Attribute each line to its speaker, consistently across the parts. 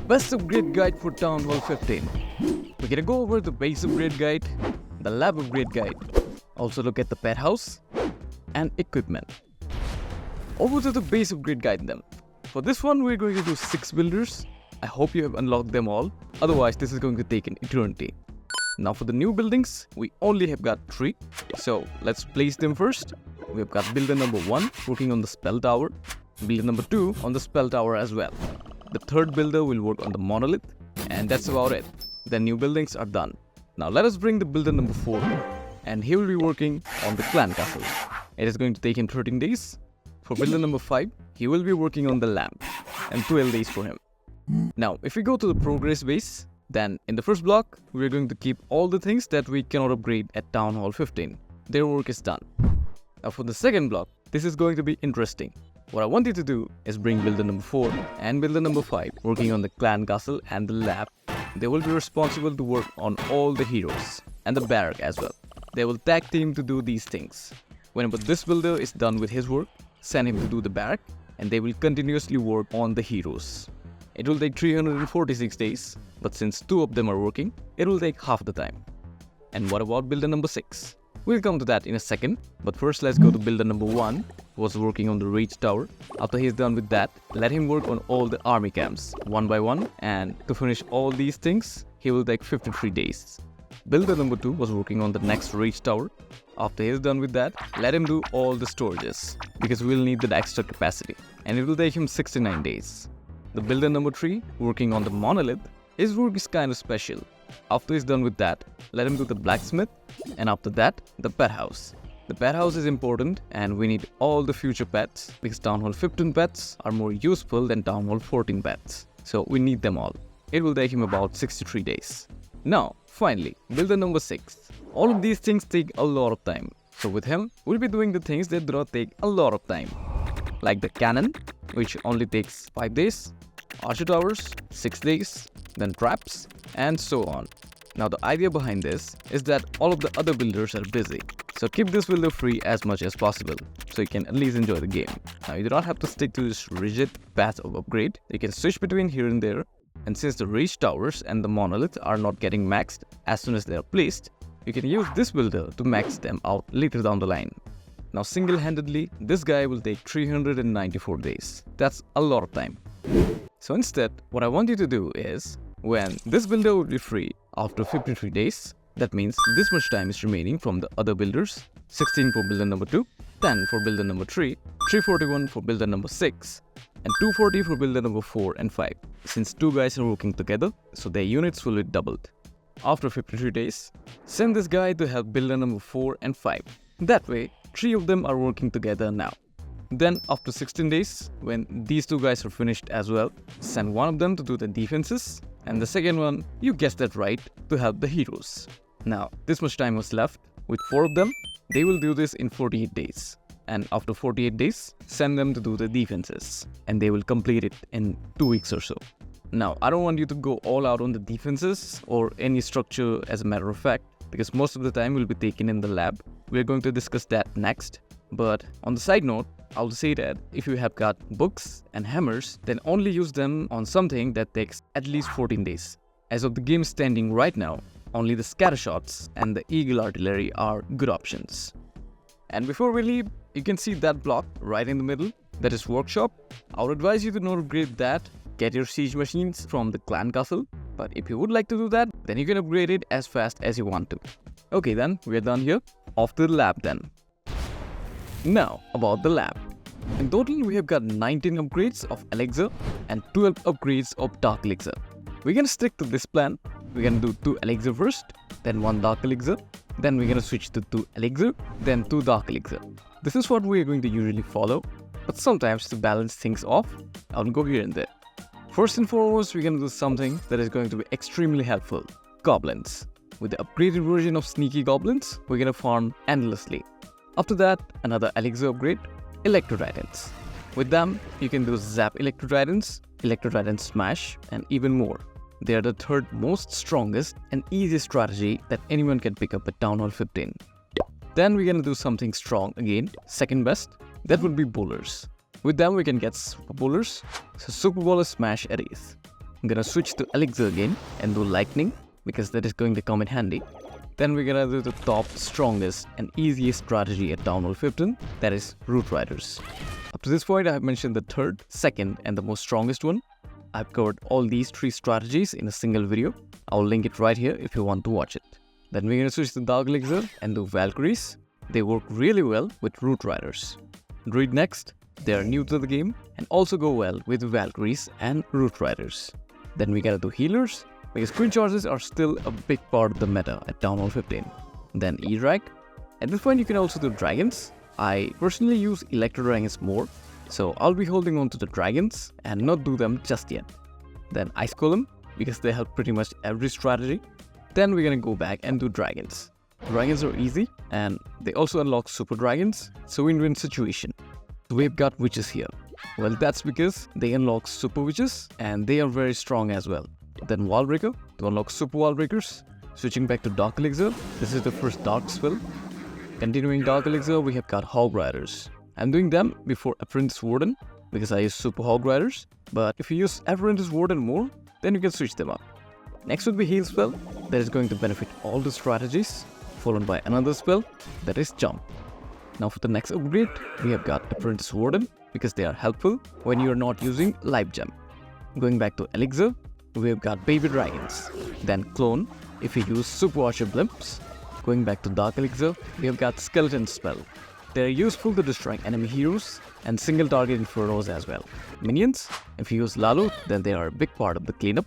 Speaker 1: Best upgrade guide for Town Hall 15. We're gonna go over the base upgrade guide, the lab upgrade guide, also look at the pet house and equipment. Over to the base upgrade guide then. For this one, we're going to do 6 builders. I hope you have unlocked them all, otherwise this is going to take an eternity. Now for the new buildings, we only have got 3, so let's place them first. We've got builder number 1 working on the spell tower, builder number 2 on the spell tower as well. The third builder will work on the monolith, and that's about it. The new buildings are done. Now let us bring the builder number 4, and he will be working on the clan castle. It is going to take him 13 days. For builder number 5, he will be working on the lamp, and 12 days for him. Now if we go to the progress base, then in the first block, we are going to keep all the things that we cannot upgrade at Town Hall 15. Their work is done. Now for the second block, this is going to be interesting. What I want you to do is bring builder number 4 and builder number 5 working on the clan castle and the lab. They will be responsible to work on all the heroes and the barrack as well. They will tag team to do these things. Whenever this builder is done with his work, send him to do the barrack, and they will continuously work on the heroes. It will take 346 days, but since 2 of them are working, it will take half the time. And what about builder number 6? We'll come to that in a second, but first let's go to builder number 1, who was working on the Rage Tower. After he's done with that, let him work on all the army camps, one by one, and to finish all these things, he will take 53 days. Builder number 2 was working on the next Rage Tower. After he's done with that, let him do all the storages, because we'll need the extra capacity, and it will take him 69 days. The builder number 3, working on the monolith, his work is kind of special. After he's done with that, let him do the blacksmith, and after that, the pet house. The pet house is important, and we need all the future pets, because Town Hall 15 pets are more useful than Town Hall 14 pets. So we need them all. It will take him about 63 days. Now, finally, builder number 6. All of these things take a lot of time. So with him, we'll be doing the things that do not take a lot of time. Like the cannon, which only takes 5 days, archer towers, 6 days, then traps, and so on. Now the idea behind this is that all of the other builders are busy, so keep this builder free as much as possible, so you can at least enjoy the game. Now you do not have to stick to this rigid path of upgrade, you can switch between here and there, and since the Rage Towers and the Monolith are not getting maxed as soon as they are placed, you can use this builder to max them out later down the line. Now single-handedly, this guy will take 394 days. That's a lot of time. So instead, what I want you to do is, when this builder will be free after 53 days, that means this much time is remaining from the other builders, 16 for builder number 2, 10 for builder number 3, 341 for builder number 6, and 240 for builder number 4 and 5. Since 2 guys are working together, so their units will be doubled. After 53 days, send this guy to help builder number 4 and 5. That way, 3 of them are working together now. Then after 16 days, when these 2 guys are finished as well, send one of them to do the defenses, and the second one, you guessed that right, to help the heroes. Now, this much time was left. With 4 of them, they will do this in 48 days. And after 48 days, send them to do the defenses, and they will complete it in 2 weeks or so. Now, I don't want you to go all out on the defenses or any structure as a matter of fact, because most of the time will be taken in the lab. We're going to discuss that next. But on the side note, I'll say that if you have got books and hammers, then only use them on something that takes at least 14 days. As of the game standing right now, only the scatter shots and the eagle artillery are good options. And before we leave, you can see that block right in the middle, that is workshop. I would advise you to not upgrade that. Get your siege machines from the clan castle, but if you would like to do that, then you can upgrade it as fast as you want to. Okay then, we are done here. Off to the lab then. Now, about the lab. In total, we have got 19 upgrades of Elixir and 12 upgrades of Dark Elixir. We're gonna stick to this plan. We're gonna do 2 Elixir first, then 1 Dark Elixir, then we're gonna switch to 2 Elixir, then 2 Dark Elixir. This is what we're going to usually follow, but sometimes to balance things off, I'll go here and there. First and foremost, we're gonna do something that is going to be extremely helpful. Goblins. With the upgraded version of Sneaky Goblins, we're gonna farm endlessly. After that, another Elixir upgrade, Electro Titans. With them, you can do Zap Electro Titans, Electro Titan Smash, and even more. They are the third most strongest and easiest strategy that anyone can pick up at Town Hall 15. Then we're gonna do something strong again, second best, that would be bowlers. With them we can get super bowlers, so super bowler smash at ease. I'm gonna switch to Elixir again and do Lightning because that is going to come in handy. Then we're gonna do the top, strongest and easiest strategy at Down Level 15, that is Root Riders. Up to this point, I have mentioned the third, second and the most strongest one. I've covered all these 3 strategies in a single video. I'll link it right here if you want to watch it. Then we're gonna switch to Dark Elixir and do Valkyries. They work really well with Root Riders. Druid next, they are new to the game and also go well with Valkyries and Root Riders. Then we gotta do Healers, because Queen Charges are still a big part of the meta at Down Level 15. Then E-Drag. At this point you can also do Dragons. I personally use Electro Dragons more, so I'll be holding on to the Dragons and not do them just yet. Then Ice Golem, because they help pretty much every strategy. Then we're gonna go back and do Dragons. Dragons are easy and they also unlock Super Dragons, so win-win situation. So we've got Witches here. Well, that's because they unlock Super Witches and they are very strong as well. Then Wallbreaker to unlock Super Wallbreakers. Switching back to Dark Elixir, this is the first Dark spell. Continuing Dark Elixir, we have got Hog Riders. I'm doing them before Apprentice Warden because I use Super Hog Riders, but if you use Apprentice Warden more, then you can switch them up. Next would be Heal spell, that is going to benefit all the strategies, followed by another spell, that is Jump. Now for the next upgrade, we have got Apprentice Warden because they are helpful when you are not using Life Gem. Going back to Elixir, we have got Baby Dragons. Then Clone if you use Super Archer Blimps. Going back to Dark Elixir, we have got Skeleton spell. They are useful to destroy enemy heroes and single target infernos as well. Minions, if you use Lalo, then they are a big part of the cleanup.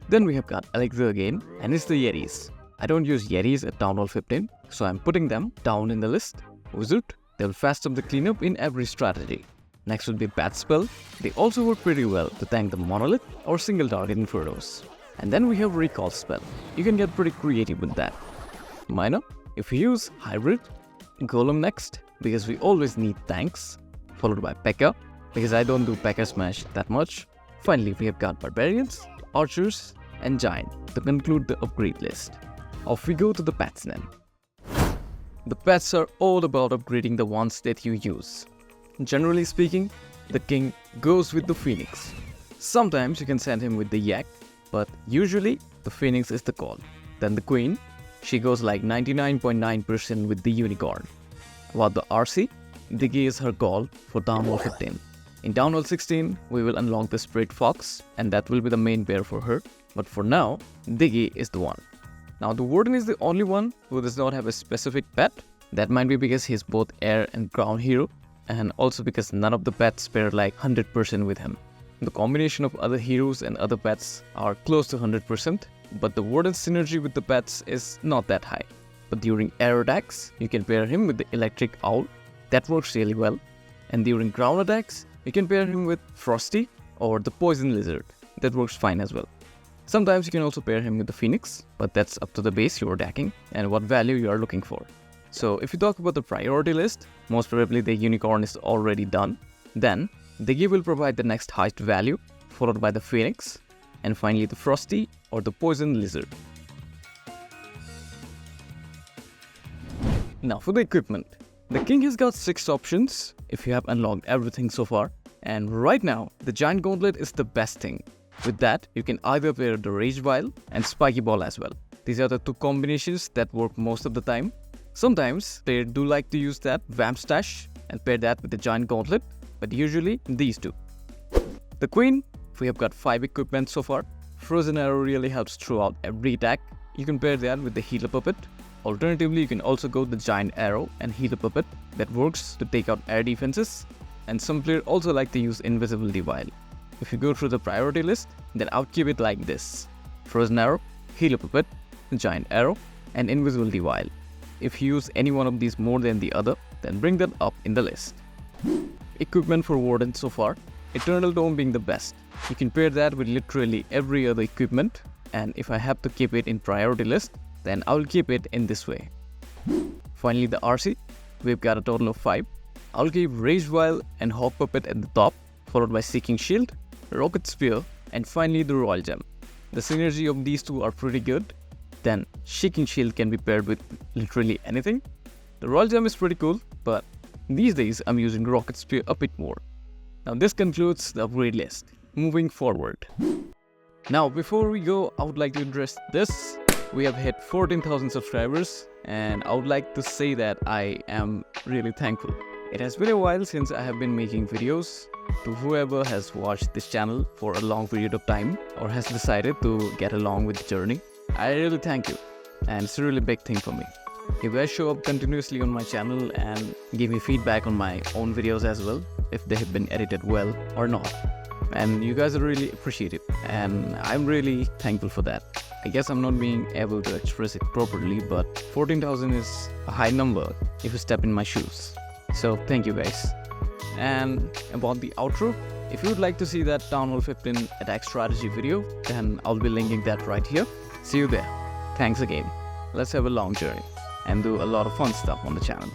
Speaker 1: Then we have got Elixir again, and it's the Yetis. I don't use Yetis at Down Level 15, so I'm putting them down in the list. Wizard, they'll fast up the cleanup in every strategy. Next would be Bat spell. They also work pretty well to tank the Monolith or single target infernos. And then we have Recall spell. You can get pretty creative with that. Minor, if you use Hybrid. Golem next, because we always need tanks. Followed by P.E.K.K.A, because I don't do P.E.K.K.A smash that much. Finally, we have got Barbarians, Archers and Giant to conclude the upgrade list. Off we go to the pets then. The pets are all about upgrading the ones that you use. Generally speaking, the king goes with the Phoenix. Sometimes you can send him with the Yak, but usually the Phoenix is the call. Then the queen, she goes like 99.9% with the Unicorn. About the RC, Diggy is her call for Down Level 15. In Down Level 16, we will unlock the Spirit Fox and that will be the main pair for her. But for now, Diggy is the one. Now the Warden is the only one who does not have a specific pet. That might be because he's both air and ground hero, and also because none of the pets pair like 100% with him. The combination of other heroes and other pets are close to 100%, but the Warden's synergy with the pets is not that high. But during air attacks, you can pair him with the Electric Owl. That works really well. And during ground attacks, you can pair him with Frosty or the Poison Lizard. That works fine as well. Sometimes you can also pair him with the Phoenix, but that's up to the base you're attacking and what value you are looking for. So if you talk about the priority list, most probably the Unicorn is already done. Then Diggy will provide the next highest value, followed by the Phoenix, and finally the Frosty or the Poison Lizard. Now for the equipment. The king has got 6 options if you have unlocked everything so far, and right now the Giant Gauntlet is the best thing. With that, you can either pair the Rage Vial and Spiky Ball as well. These are the 2 combinations that work most of the time. Sometimes they do like to use that Vamp Stash and pair that with the Giant Gauntlet, but usually these 2. The Queen, we have got 5 equipment so far. Frozen Arrow really helps throughout every attack. You can pair that with the Healer Puppet. Alternatively, you can also go the Giant Arrow and Healer Puppet that works to take out air defenses. And some players also like to use Invisibility Vial. If you go through the priority list, then I would keep it like this: Frozen Arrow, Healer Puppet, Giant Arrow, and Invisibility Vial. If you use any one of these more than the other, then bring them up in the list. Equipment for Warden so far, Eternal Dome being the best. You can pair that with literally every other equipment, and if I have to keep it in priority list, then I will keep it in this way. Finally the RC, we've got a total of 5. I'll keep Rage Vial and Hawk Puppet at the top, followed by Seeking Shield, Rocket Spear, and finally the Royal Gem. The synergy of these 2 are pretty good. Then Seeking Shield can be paired with literally anything. The Royal Gem is pretty cool, but these days I'm using Rocket Spear a bit more. Now this concludes the upgrade list. Moving forward. Now, before we go, I would like to address this. We have hit 14,000 subscribers, and I would like to say that I am really thankful. It has been a while since I have been making videos. To whoever has watched this channel for a long period of time or has decided to get along with the journey, I really thank you, and it's a really big thing for me. You guys show up continuously on my channel and give me feedback on my own videos as well, if they have been edited well or not. And you guys are really appreciative, and I'm really thankful for that. I guess I'm not being able to express it properly, but 14,000 is a high number if you step in my shoes. So thank you guys. And about the outro, if you would like to see that Town Hall 15 attack strategy video, then I'll be linking that right here. See you there. Thanks again. Let's have a long journey and do a lot of fun stuff on the channel.